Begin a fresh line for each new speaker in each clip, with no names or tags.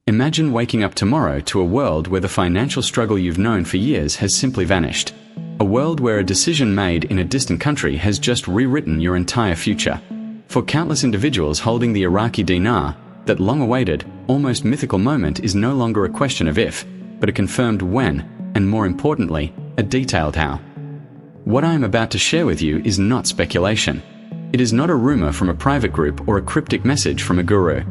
Imagine waking up tomorrow to a world where the financial struggle you've known for years has simply vanished. A world where a decision made in a distant country has just rewritten your entire future. For countless individuals holding the Iraqi dinar, that long-awaited, almost mythical moment is no longer a question of if, but a confirmed when, and more importantly, a detailed how. What I am about to share with you is not speculation. It is not a rumor from a private group or a cryptic message from a guru.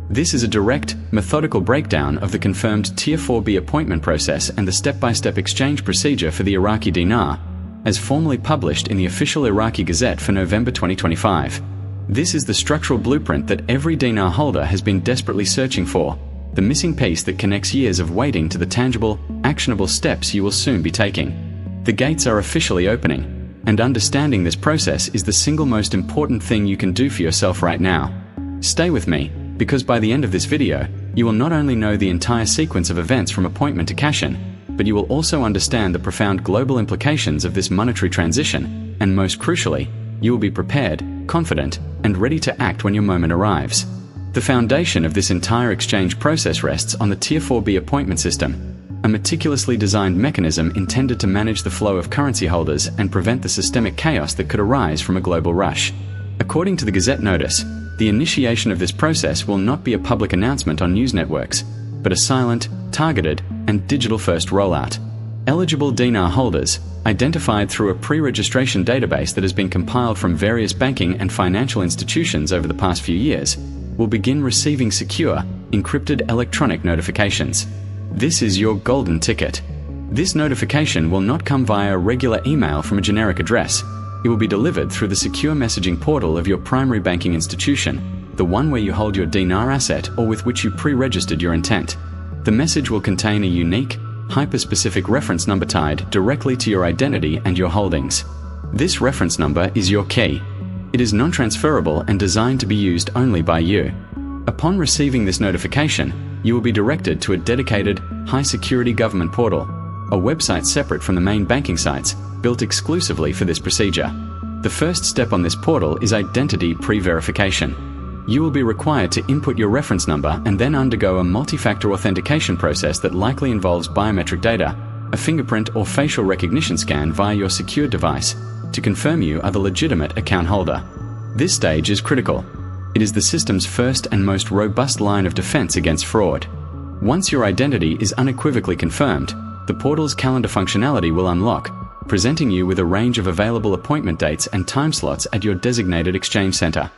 This is a direct, methodical breakdown of the confirmed Tier 4B appointment process and the step-by-step exchange procedure for the Iraqi dinar, as formally published in the official Iraqi Gazette for November 2025. This is the structural blueprint that every dinar holder has been desperately searching for, the missing piece that connects years of waiting to the tangible, actionable steps you will soon be taking. The gates are officially opening, and understanding this process is the single most important thing you can do for yourself right now. Stay with me, because by the end of this video, you will not only know the entire sequence of events from appointment to cash-in, but you will also understand the profound global implications of this monetary transition, and most crucially, you will be prepared, confident, and ready to act when your moment arrives. The foundation of this entire exchange process rests on the Tier 4B appointment system, a meticulously designed mechanism intended to manage the flow of currency holders and prevent the systemic chaos that could arise from a global rush. According to the Gazette notice, the initiation of this process will not be a public announcement on news networks, but a silent, targeted, and digital-first rollout. Eligible dinar holders, identified through a pre-registration database that has been compiled from various banking and financial institutions over the past few years, will begin receiving secure, encrypted electronic notifications. This is your golden ticket. This notification will not come via regular email from a generic address. It will be delivered through the secure messaging portal of your primary banking institution, the one where you hold your dinar asset or with which you pre-registered your intent. The message will contain a unique, hyper-specific reference number tied directly to your identity and your holdings. This reference number is your key. It is non-transferable and designed to be used only by you. Upon receiving this notification, you will be directed to a dedicated, high-security government portal, a website separate from the main banking sites, built exclusively for this procedure. The first step on this portal is identity pre-verification. You will be required to input your reference number and then undergo a multi-factor authentication process that likely involves biometric data, a fingerprint or facial recognition scan via your secure device, to confirm you are the legitimate account holder. This stage is critical. It is the system's first and most robust line of defense against fraud. Once your identity is unequivocally confirmed, the portal's calendar functionality will unlock, presenting you with a range of available appointment dates and time slots at your designated exchange center.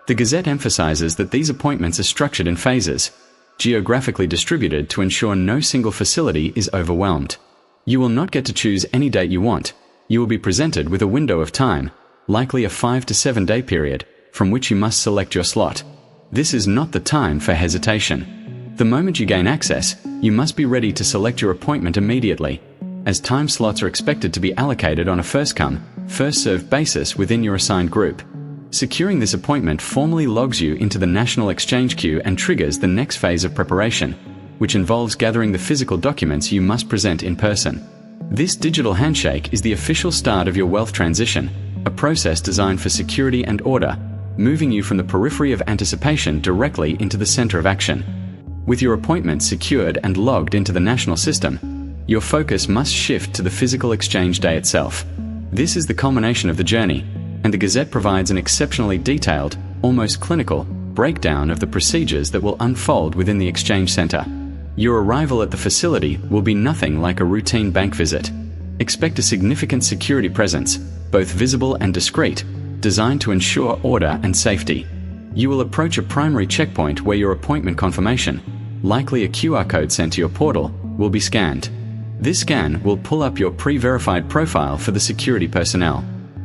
The Gazette emphasizes that these appointments are structured in phases, geographically distributed to ensure no single facility is overwhelmed. You will not get to choose any date you want. You will be presented with a window of time, likely a 5 to 7 day period, from which you must select your slot. This is not the time for hesitation. The moment you gain access, you must be ready to select your appointment immediately, as time slots are expected to be allocated on a first-come, first-served basis within your assigned group. Securing this appointment formally logs you into the national exchange queue and triggers the next phase of preparation, which involves gathering the physical documents you must present in person. This digital handshake is the official start of your wealth transition, a process designed for security and order, moving you from the periphery of anticipation directly into the center of action. With your appointment secured and logged into the national system, your focus must shift to the physical exchange day itself. This is the culmination of the journey, and the Gazette provides an exceptionally detailed, almost clinical, breakdown of the procedures that will unfold within the exchange center. Your arrival at the facility will be nothing like a routine bank visit. Expect a significant security presence, both visible and discreet, designed to ensure order and safety. You will approach a primary checkpoint where your appointment confirmation, likely a QR code sent to your portal, will be scanned. This scan will pull up your pre-verified profile for the security personnel.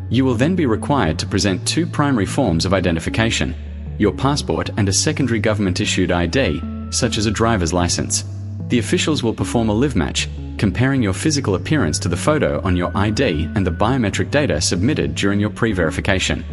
You will then be required to present 2 primary forms of identification, your passport and a secondary government-issued ID, such as a driver's license. The officials will perform a live match, comparing your physical appearance to the photo on your ID and the biometric data submitted during your pre-verification.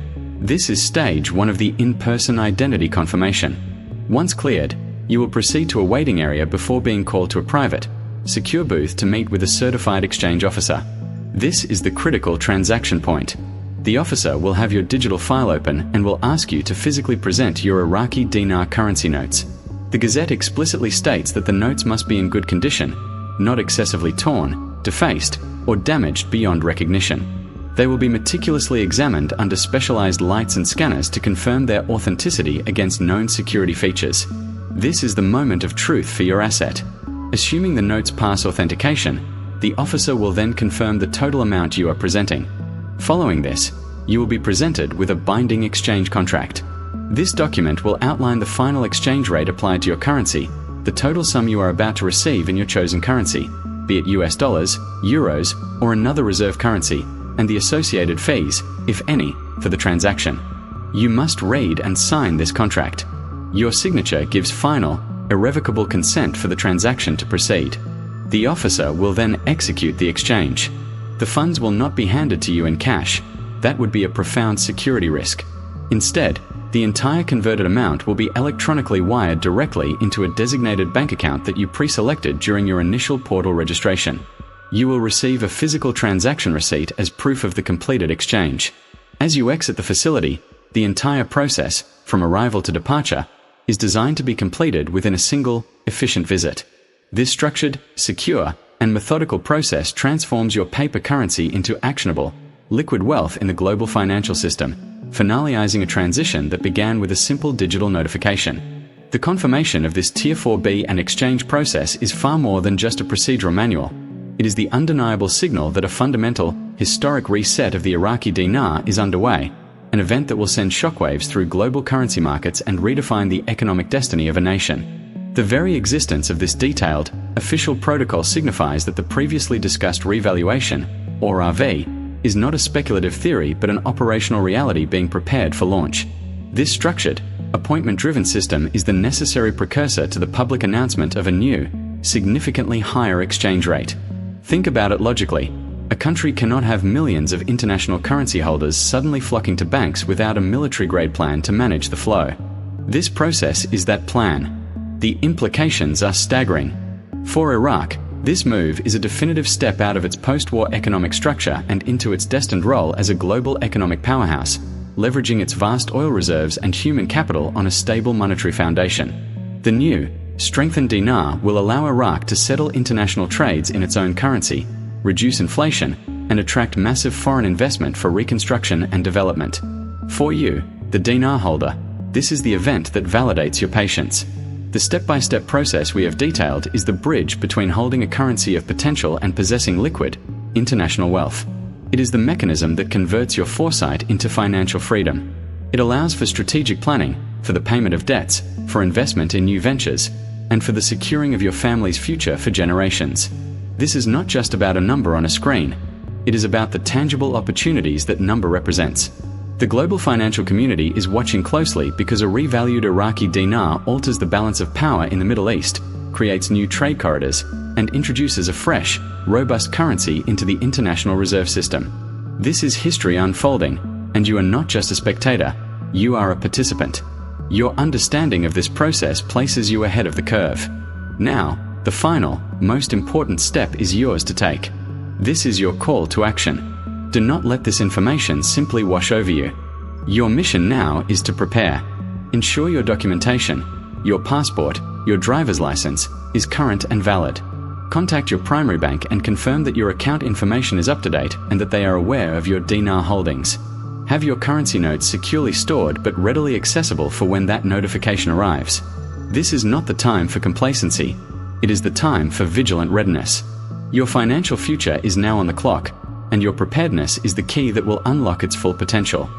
This is stage 1 of the in-person identity confirmation. Once cleared, you will proceed to a waiting area before being called to a private, secure booth to meet with a certified exchange officer. This is the critical transaction point. The officer will have your digital file open and will ask you to physically present your Iraqi dinar currency notes. The Gazette explicitly states that the notes must be in good condition, not excessively torn, defaced, or damaged beyond recognition. They will be meticulously examined under specialized lights and scanners to confirm their authenticity against known security features. This is the moment of truth for your asset. Assuming the notes pass authentication, the officer will then confirm the total amount you are presenting. Following this, you will be presented with a binding exchange contract. This document will outline the final exchange rate applied to your currency, the total sum you are about to receive in your chosen currency, be it US dollars, euros, or another reserve currency, and the associated fees, if any, for the transaction. You must read and sign this contract. Your signature gives final, irrevocable consent for the transaction to proceed. The officer will then execute the exchange. The funds will not be handed to you in cash. That would be a profound security risk. Instead, the entire converted amount will be electronically wired directly into a designated bank account that you pre-selected during your initial portal registration. You will receive a physical transaction receipt as proof of the completed exchange. As you exit the facility, the entire process, from arrival to departure, is designed to be completed within a single, efficient visit. This structured, secure, and methodical process transforms your paper currency into actionable, liquid wealth in the global financial system, finalizing a transition that began with a simple digital notification. The confirmation of this Tier 4B and exchange process is far more than just a procedural manual. It is the undeniable signal that a fundamental, historic reset of the Iraqi dinar is underway, an event that will send shockwaves through global currency markets and redefine the economic destiny of a nation. The very existence of this detailed, official protocol signifies that the previously discussed revaluation, or RV, is not a speculative theory but an operational reality being prepared for launch. This structured, appointment-driven system is the necessary precursor to the public announcement of a new, significantly higher exchange rate. Think about it logically. A country cannot have millions of international currency holders suddenly flocking to banks without a military-grade plan to manage the flow. This process is that plan. The implications are staggering. For Iraq, this move is a definitive step out of its post-war economic structure and into its destined role as a global economic powerhouse, leveraging its vast oil reserves and human capital on a stable monetary foundation. The new, strengthened dinar will allow Iraq to settle international trades in its own currency, reduce inflation, and attract massive foreign investment for reconstruction and development. For you, the dinar holder, this is the event that validates your patience. The step-by-step process we have detailed is the bridge between holding a currency of potential and possessing liquid, international wealth. It is the mechanism that converts your foresight into financial freedom. It allows for strategic planning, for the payment of debts, for investment in new ventures, and for the securing of your family's future for generations. This is not just about a number on a screen. It is about the tangible opportunities that number represents. The global financial community is watching closely because a revalued Iraqi dinar alters the balance of power in the Middle East, creates new trade corridors, and introduces a fresh, robust currency into the international reserve system. This is history unfolding, and you are not just a spectator, you are a participant. Your understanding of this process places you ahead of the curve. Now, the final, most important step is yours to take. This is your call to action. Do not let this information simply wash over you. Your mission now is to prepare. Ensure your documentation, your passport, your driver's license, is current and valid. Contact your primary bank and confirm that your account information is up to date and that they are aware of your dinar holdings. Have your currency notes securely stored but readily accessible for when that notification arrives. This is not the time for complacency. It is the time for vigilant readiness. Your financial future is now on the clock, and your preparedness is the key that will unlock its full potential.